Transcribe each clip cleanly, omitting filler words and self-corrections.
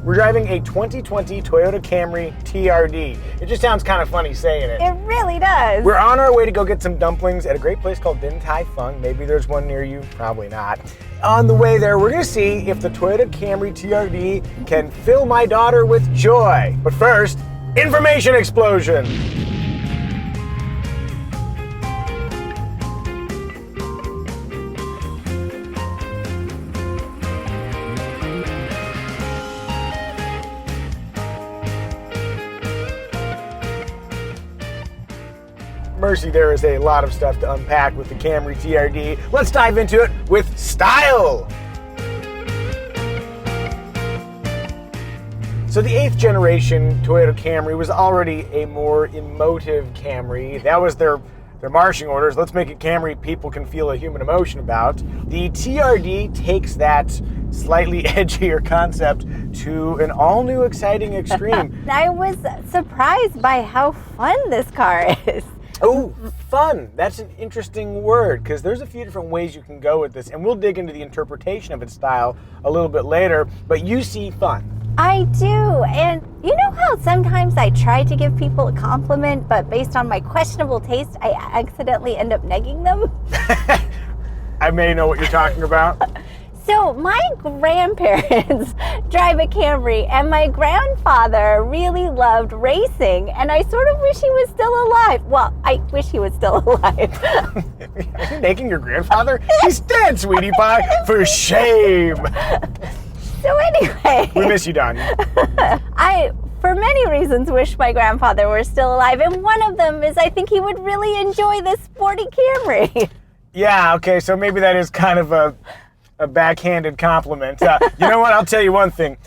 We're driving a 2020 Toyota Camry TRD. It just sounds kind of funny saying it. It really does. We're on our way to go get some dumplings at a great place called Din Tai Fung. Maybe there's one near you, probably not. On the way there, we're gonna see if the Toyota Camry TRD can fill my daughter with joy. But first, information explosion. Mercy, there is a lot of stuff to unpack with the Camry TRD. Let's dive into it with style. So the 8th generation Toyota Camry was already a more emotive Camry. That was their marching orders. Let's make it Camry people can feel a human emotion about. The TRD takes that slightly edgier concept to an all-new exciting extreme. I was surprised by how fun this car is. Oh, fun. That's an interesting word because there's a few different ways you can go with this, and we'll dig into the interpretation of its style a little bit later, but you see fun. I do, and you know how sometimes I try to give people a compliment, but based on my questionable taste, I accidentally end up negging them? I may know what you're talking about. So my grandparents drive a Camry, and my grandfather really loved racing, and I sort of wish he was still alive. Well, I wish he was still alive. Are you making your grandfather? He's dead, sweetie pie. For shame. So anyway. We miss you, Don. I, for many reasons, wish my grandfather were still alive, and one of them is I think he would really enjoy this sporty Camry. Yeah, okay, so maybe that is kind of a backhanded compliment. You know what? I'll tell you one thing.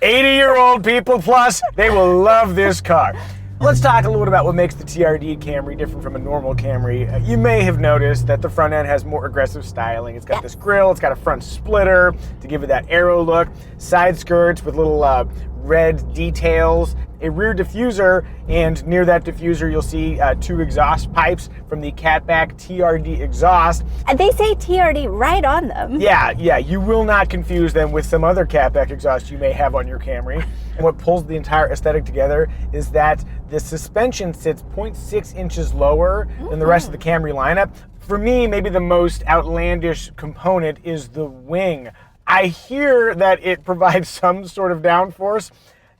80-year-old people plus, they will love this car. Let's talk a little bit about what makes the TRD Camry different from a normal Camry. You may have noticed that the front end has more aggressive styling. It's got this grille, it's got a front splitter to give it that aero look, side skirts with little red details, a rear diffuser, and near that diffuser you'll see 2 exhaust pipes from the catback TRD exhaust. And they say TRD right on them. Yeah, you will not confuse them with some other catback exhaust you may have on your Camry. And what pulls the entire aesthetic together is that the suspension sits 0.6 inches lower than the rest of the Camry lineup. For me, maybe the most outlandish component is the wing. I hear that it provides some sort of downforce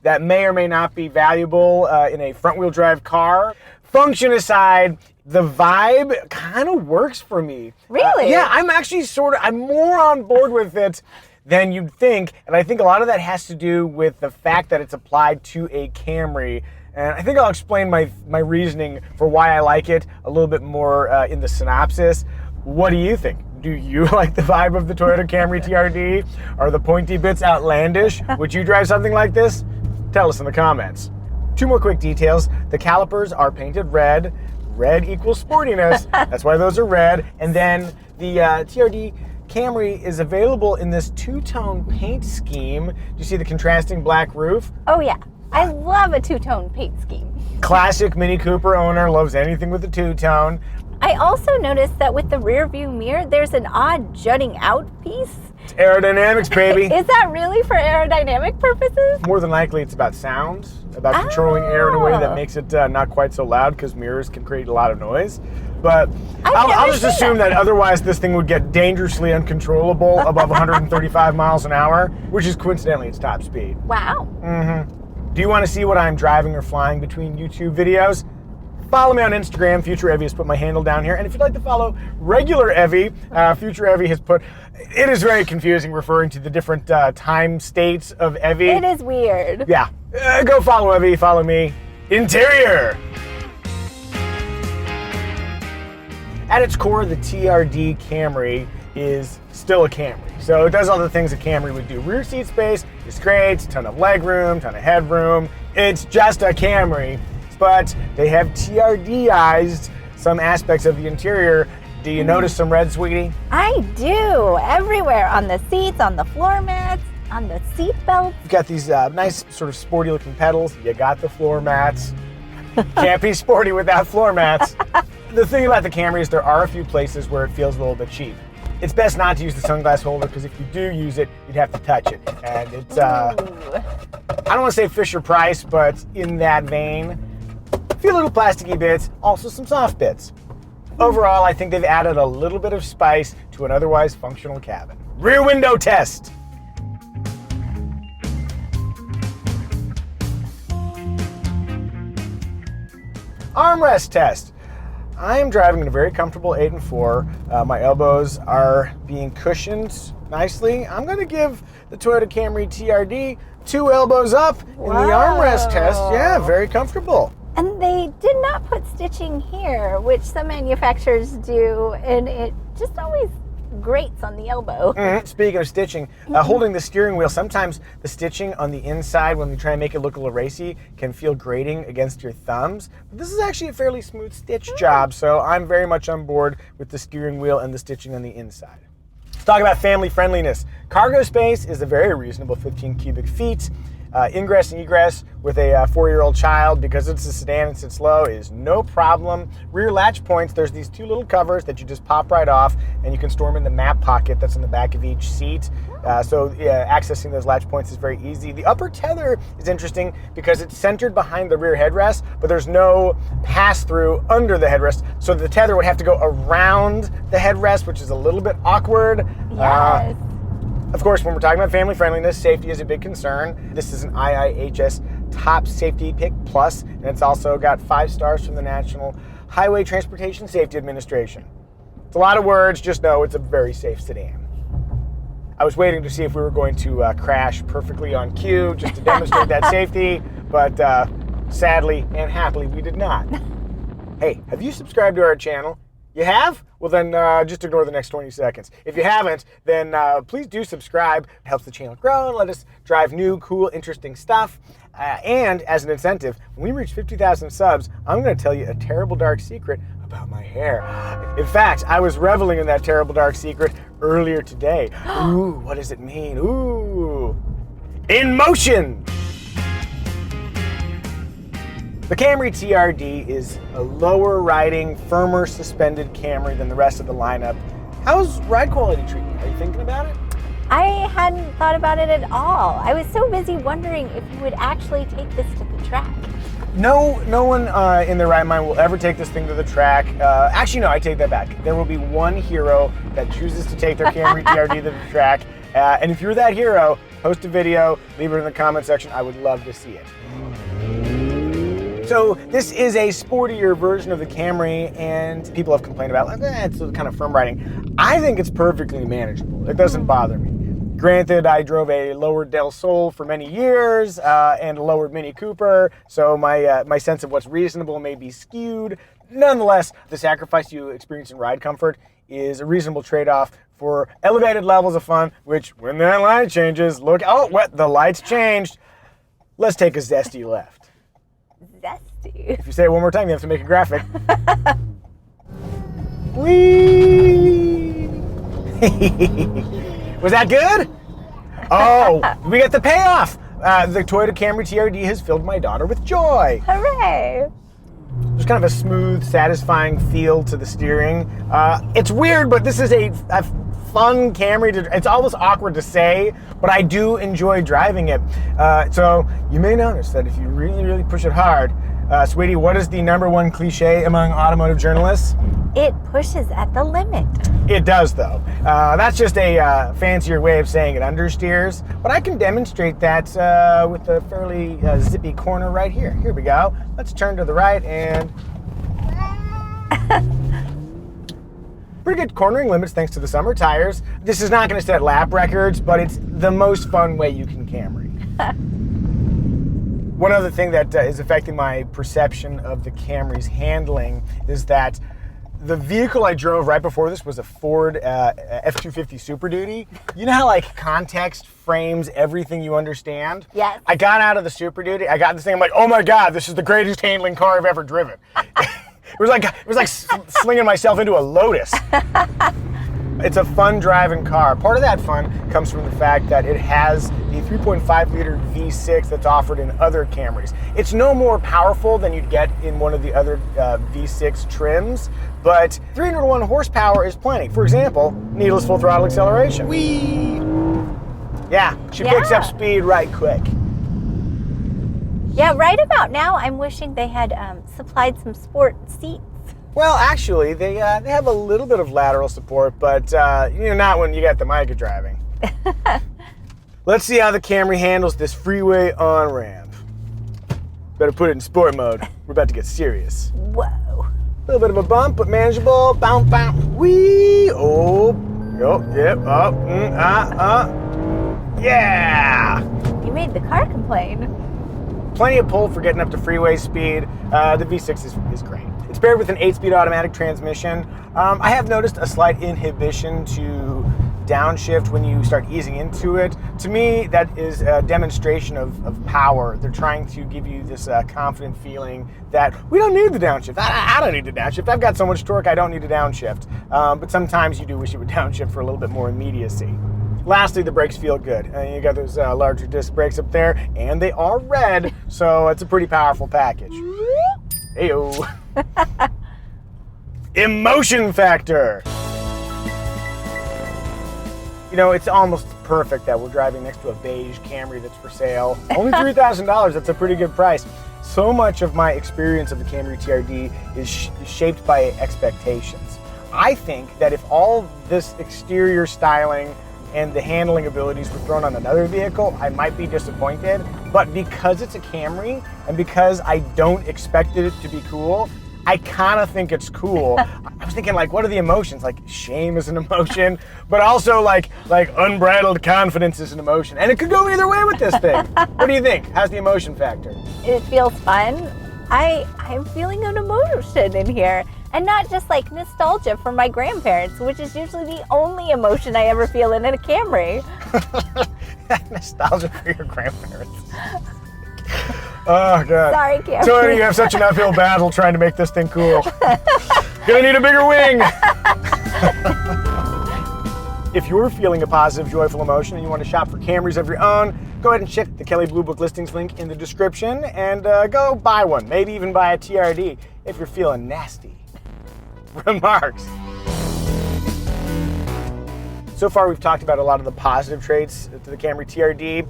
that may or may not be valuable in a front-wheel drive car. Function aside, the vibe kind of works for me. Really? Yeah, I'm actually I'm more on board with it than you'd think, and I think a lot of that has to do with the fact that it's applied to a Camry. And I think I'll explain my reasoning for why I like it a little bit more in the synopsis. What do you think? Do you like the vibe of the Toyota Camry TRD? Are the pointy bits outlandish? Would you drive something like this? Tell us in the comments. 2 more quick details. The calipers are painted red. Red equals sportiness. That's why those are red. And then the TRD Camry is available in this 2-tone paint scheme. Do you see the contrasting black roof? Oh yeah, I love a 2-tone paint scheme. Classic Mini Cooper owner, loves anything with a 2-tone. I also noticed that with the rear view mirror, there's an odd jutting out piece. It's aerodynamics, baby. Is that really for aerodynamic purposes? More than likely it's about sound, about controlling air in a way that makes it not quite so loud because mirrors can create a lot of noise. But I'll just assume that otherwise this thing would get dangerously uncontrollable above 135 miles an hour, which is coincidentally its top speed. Wow. Do you want to see what I'm driving or flying between YouTube videos? Follow me on Instagram. Future Evie has put my handle down here. And if you'd like to follow regular Evie, Future Evie has put... It is very confusing referring to the different time states of Evie. It is weird. Yeah. Go follow Evie, follow me. Interior! At its core, the TRD Camry is still a Camry. So it does all the things a Camry would do. Rear seat space is great, ton of leg room, ton of headroom. It's just a Camry. But they have TRDized some aspects of the interior. Do you notice some red, sweetie? I do. Everywhere. On the seats, on the floor mats, on the seat belts. You've got these nice sort of sporty looking pedals. You got the floor mats. Can't be sporty without floor mats. The thing about the Camry is there are a few places where it feels a little bit cheap. It's best not to use the sunglass holder because if you do use it, you'd have to touch it. And it's, I don't want to say Fisher Price, but in that vein, a few little plasticky bits, also some soft bits. Overall, I think they've added a little bit of spice to an otherwise functional cabin. Rear window test. Armrest test. I am driving in a very comfortable 8 and 4. My elbows are being cushioned nicely. I'm going to give the Toyota Camry TRD 2 elbows up in the armrest test. Yeah, very comfortable. And they did not put stitching here, which some manufacturers do, and it just always grates on the elbow. Speaking of stitching, holding the steering wheel, sometimes the stitching on the inside when you try and make it look a little racy can feel grating against your thumbs. But this is actually a fairly smooth stitch job, so I'm very much on board with the steering wheel and the stitching on the inside. Let's talk about family friendliness. Cargo space is a very reasonable 15 cubic feet. Ingress and egress with a 4-year-old child, because it's a sedan and sits low, is no problem. Rear latch points, there's these 2 little covers that you just pop right off, and you can store them in the map pocket that's in the back of each seat. So accessing those latch points is very easy. The upper tether is interesting because it's centered behind the rear headrest, but there's no pass-through under the headrest, so the tether would have to go around the headrest, which is a little bit awkward. Yes. Of course, when we're talking about family friendliness, safety is a big concern. This is an IIHS Top Safety Pick Plus, and it's also got 5 stars from the National Highway Transportation Safety Administration. It's a lot of words, just know it's a very safe sedan. I was waiting to see if we were going to crash perfectly on cue just to demonstrate that safety, but sadly and happily we did not. Hey, have you subscribed to our channel? You have? Well then just ignore the next 20 seconds. If you haven't, then please do subscribe. It helps the channel grow and let us drive new, cool, interesting stuff. And as an incentive, when we reach 50,000 subs, I'm going to tell you a terrible dark secret about my hair. In fact, I was reveling in that terrible dark secret earlier today. Ooh, what does it mean? Ooh. In motion! The Camry TRD is a lower riding, firmer suspended Camry than the rest of the lineup. How's ride quality treating you? Are you thinking about it? I hadn't thought about it at all. I was so busy wondering if you would actually take this to the track. No one in their right mind will ever take this thing to the track. Actually, no, I take that back. There will be one hero that chooses to take their Camry TRD to the track. And if you're that hero, post a video, leave it in the comment section. I would love to see it. So this is a sportier version of the Camry, and people have complained about it's kind of firm riding. I think it's perfectly manageable. It doesn't bother me. Granted, I drove a lowered Del Sol for many years and a lowered Mini Cooper, so my sense of what's reasonable may be skewed. Nonetheless, the sacrifice you experience in ride comfort is a reasonable trade-off for elevated levels of fun, which when that light changes, look, oh, what, the lights changed. Let's take a zesty left. Zesty. If you say it one more time, you have to make a graphic. Whee! Was that good? Oh, we got the payoff. The Toyota Camry TRD has filled my daughter with joy. Hooray! There's kind of a smooth, satisfying feel to the steering. It's weird, but this is a fun Camry. It's almost awkward to say, but I do enjoy driving it. So you may notice that if you really, really push it hard, sweetie, what is the #1 cliche among automotive journalists? It pushes at the limit. It does, though. That's just a fancier way of saying it understeers, but I can demonstrate that with a fairly zippy corner right here. Here we go. Let's turn to the right and... Pretty good cornering limits thanks to the summer tires. This is not going to set lap records, but it's the most fun way you can Camry. One other thing that is affecting my perception of the Camry's handling is that the vehicle I drove right before this was a Ford F-250 Super Duty. You know how like context frames everything you understand? Yes. I got out of the Super Duty, I got this thing, I'm like, oh my God, this is the greatest handling car I've ever driven. It was like slinging myself into a Lotus. It's a fun driving car. Part of that fun comes from the fact that it has the 3.5 liter V6 that's offered in other Camrys. It's no more powerful than you'd get in one of the other V6 trims, but 301 horsepower is plenty. For example, needless full throttle acceleration. Whee! Yeah, she picks up speed right quick. Yeah, right about now, I'm wishing they had supplied some sport seats. Well, actually, they have a little bit of lateral support, but not when you got the Micah driving. Let's see how the Camry handles this freeway on-ramp. Better put it in sport mode. We're about to get serious. Whoa. A little bit of a bump, but manageable. Bounce, bounce. Whee! Oh, yep, up, yeah! You made the car complain. Plenty of pull for getting up to freeway speed. The V6 is great. It's paired with an 8-speed automatic transmission. I have noticed a slight inhibition to downshift when you start easing into it. To me, that is a demonstration of power. They're trying to give you this confident feeling that we don't need the downshift. I don't need the downshift. I've got so much torque, I don't need a downshift. But sometimes you do wish it would downshift for a little bit more immediacy. Lastly, the brakes feel good. You got those larger disc brakes up there, and they are red, so it's a pretty powerful package. Heyo. Emotion factor. It's almost perfect that we're driving next to a beige Camry that's for sale. Only $3,000, that's a pretty good price. So much of my experience of the Camry TRD is shaped by expectations. I think that if all this exterior styling and the handling abilities were thrown on another vehicle, I might be disappointed. But because it's a Camry, and because I don't expect it to be cool, I kind of think it's cool. I was thinking, what are the emotions? Shame is an emotion, but also like unbridled confidence is an emotion. And it could go either way with this thing. What do you think? How's the emotion factor? It feels fun. I'm feeling an emotion in here. And not just nostalgia for my grandparents, which is usually the only emotion I ever feel in a Camry. Nostalgia for your grandparents. Oh, God. Sorry, Camry. Toyota, you have such an uphill battle trying to make this thing cool. Gonna need a bigger wing. If you're feeling a positive, joyful emotion and you want to shop for Camrys of your own, go ahead and check the Kelley Blue Book listings link in the description and go buy one. Maybe even buy a TRD if you're feeling nasty. Remarks. So far, we've talked about a lot of the positive traits to the Camry TRD.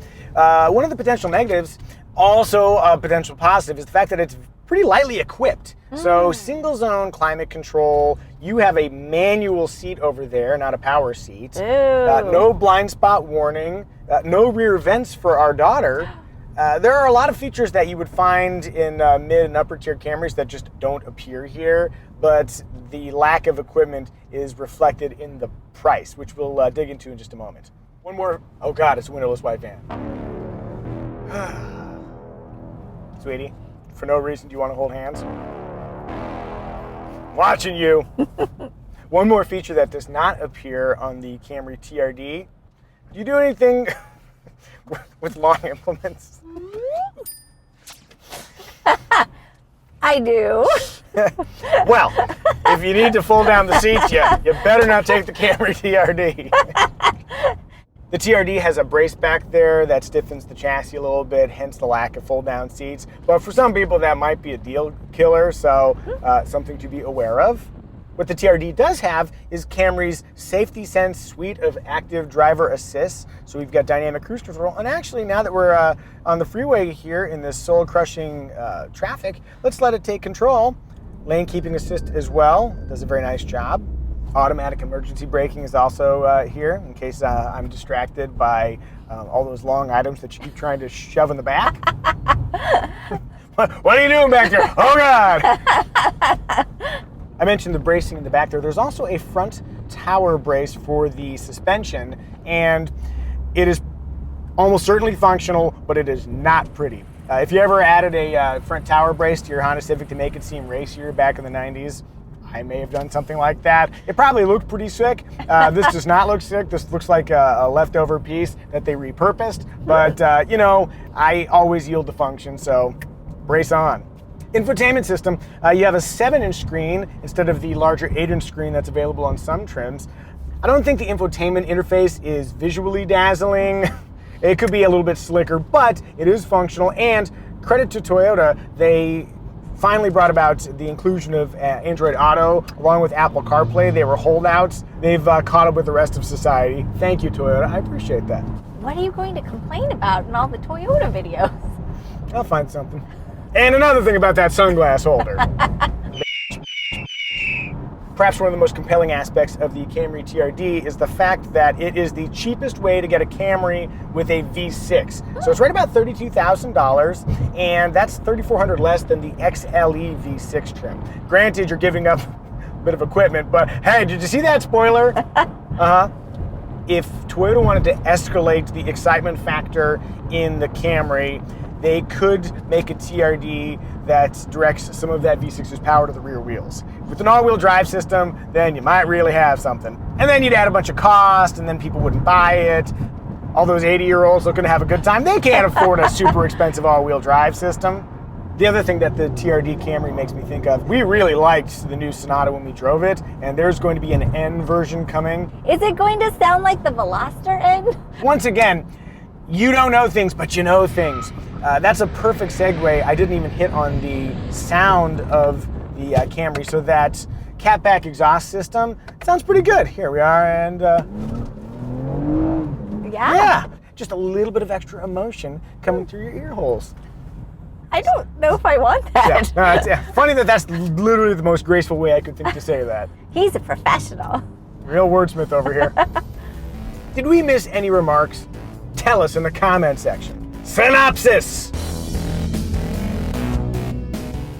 One of the potential negatives, also a potential positive, is the fact that it's pretty lightly equipped. So single zone climate control, you have a manual seat over there, not a power seat. No blind spot warning, no rear vents for our daughter. There are a lot of features that you would find in mid and upper tier Camrys that just don't appear here, but the lack of equipment is reflected in the price, which we'll dig into in just a moment. One more, oh God, it's a windowless white van. Sweetie, for no reason do you want to hold hands? Watching you. One more feature that does not appear on the Camry TRD. Do you do anything with long implements? I do. Well, if you need to fold down the seats, you better not take the Camry TRD. The TRD has a brace back there that stiffens the chassis a little bit, hence the lack of fold-down seats. But for some people, that might be a deal killer, so something to be aware of. What the TRD does have is Camry's Safety Sense suite of active driver assists. So we've got dynamic cruise control. And actually, now that we're on the freeway here in this soul-crushing traffic, let's let it take control. Lane keeping assist as well. It does a very nice job. Automatic emergency braking is also here in case I'm distracted by all those long items that you keep trying to shove in the back. What are you doing back there? Oh, God! I mentioned the bracing in the back there. There's also a front tower brace for the suspension, and it is almost certainly functional, but it is not pretty. If you ever added a front tower brace to your Honda Civic to make it seem racier back in the 90s, I may have done something like that. It probably looked pretty sick. This does not look sick. This looks like a leftover piece that they repurposed, but I always yield to function, so brace on. Infotainment system, you have a 7-inch screen instead of the larger 8-inch screen that's available on some trims. I don't think the infotainment interface is visually dazzling. It could be a little bit slicker, but it is functional, and credit to Toyota, they finally brought about the inclusion of Android Auto along with Apple CarPlay. They were holdouts. They've caught up with the rest of society. Thank you, Toyota. I appreciate that. What are you going to complain about in all the Toyota videos? I'll find something. And another thing about that sunglass holder. Perhaps one of the most compelling aspects of the Camry TRD is the fact that it is the cheapest way to get a Camry with a V6. So it's right about $32,000, and that's $3,400 less than the XLE V6 trim. Granted, you're giving up a bit of equipment, but hey, did you see that spoiler? If Toyota wanted to escalate the excitement factor in the Camry, they could make a TRD that directs some of that V6's power to the rear wheels. With an all-wheel drive system, then you might really have something. And then you'd add a bunch of cost, and then people wouldn't buy it. All those 80-year-olds looking to have a good time, they can't afford a super expensive all-wheel drive system. The other thing that the TRD Camry makes me think of, we really liked the new Sonata when we drove it, and there's going to be an N version coming. Is it going to sound like the Veloster N? Once again, you don't know things, but you know things. That's a perfect segue. I didn't even hit on the sound of the Camry, so that catback exhaust system sounds pretty good. Here we are, and yeah, just a little bit of extra emotion coming through your ear holes. I don't know if I want that. Yeah, it's funny that that's literally the most graceful way I could think to say that. He's a professional. Real wordsmith over here. Did we miss any remarks? Tell us in the comment section. Synopsis!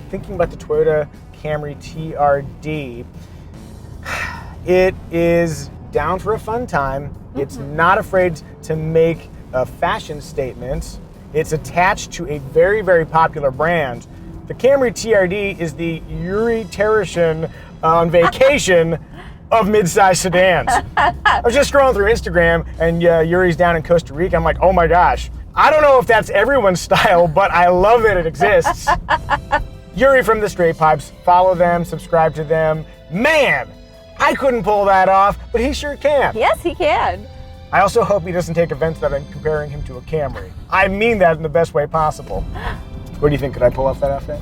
Thinking about the Toyota Camry TRD, it is down for a fun time. It's not afraid to make a fashion statement. It's attached to a very, very popular brand. The Camry TRD is the Yuri Tereshin on vacation of mid-size sedans. I was just scrolling through Instagram, and Yuri's down in Costa Rica. I'm like, oh my gosh. I don't know if that's everyone's style, but I love that it exists. Yuri from the Straight Pipes. Follow them, subscribe to them. Man, I couldn't pull that off, but he sure can. Yes, he can. I also hope he doesn't take offense that I'm comparing him to a Camry. I mean that in the best way possible. What do you think? Could I pull off that outfit?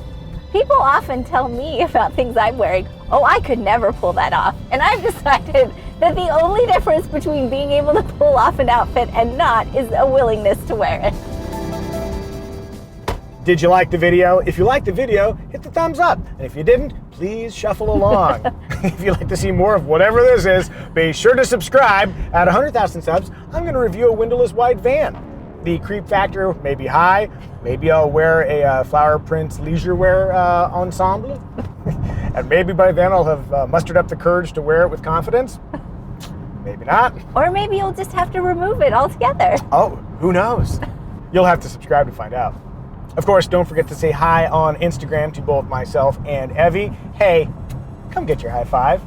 People often tell me about things I'm wearing. Oh, I could never pull that off. And I've decided that the only difference between being able to pull off an outfit and not is a willingness to wear it. Did you like the video? If you liked the video, hit the thumbs up. And if you didn't, please shuffle along. If you'd like to see more of whatever this is, be sure to subscribe. At 100,000 subs, I'm going to review a windowless white van. The creep factor may be high. Maybe I'll wear a flower print leisure wear ensemble. And maybe by then I'll have mustered up the courage to wear it with confidence. Maybe not. Or maybe you'll just have to remove it altogether. Oh, who knows? You'll have to subscribe to find out. Of course, don't forget to say hi on Instagram to both myself and Evie. Hey, come get your high five.